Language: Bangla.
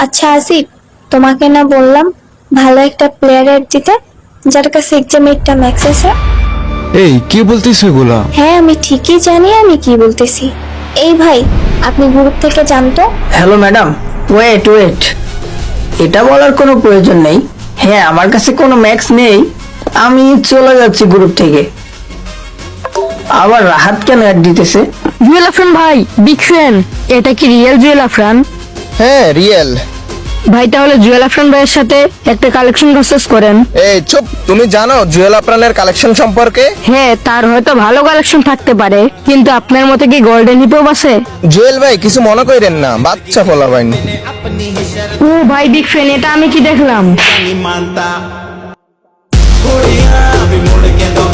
আচ্ছা আসিফ, তোমাকে না বললাম ভালো একটা প্লেয়ার অ্যাড দিতে, যার কাছে এক্সামে একটা ম্যাক্স আছে? এই কি বলতিস এগুলা? হ্যাঁ, আমি ঠিকই জানি আমি কি বলতেছি। এই ভাই, আপনি গ্রুপ থেকে জানতো। হ্যালো ম্যাডাম, ওয়েট ওয়েট, এটা বলার কোনো প্রয়োজন নেই। হ্যাঁ, আমার কাছে কোনো ম্যাক্স নেই, আমি চলে যাচ্ছি গ্রুপ থেকে। আবার রাহাত কেন অ্যাড দিতেছে? জুয়েল আফরান ভাই, বিগ ফ্যান। এটা কি রিয়েল জুয়েল আফরান? হ্যাঁ রিয়েল। ভাই তাহলে জুয়েল আফরান ভাইয়ের সাথে একটা কালেকশন প্রসেস করেন। এই চুপ, তুমি জানো জুয়েল আপ্রানের কালেকশন সম্পর্কে? হ্যাঁ, তার হয়তো ভালো কালেকশন থাকতে পারে, কিন্তু আপনার মতে কি গোল্ডেন হিপও আছে? জুয়েল ভাই কিছু মনে করেন না, বাচ্চা ফলা ভাই। ও ভাই, বিগ ফ্যান, এটা আমি কি দেখলাম? नहीं मानता, मुड़ के तो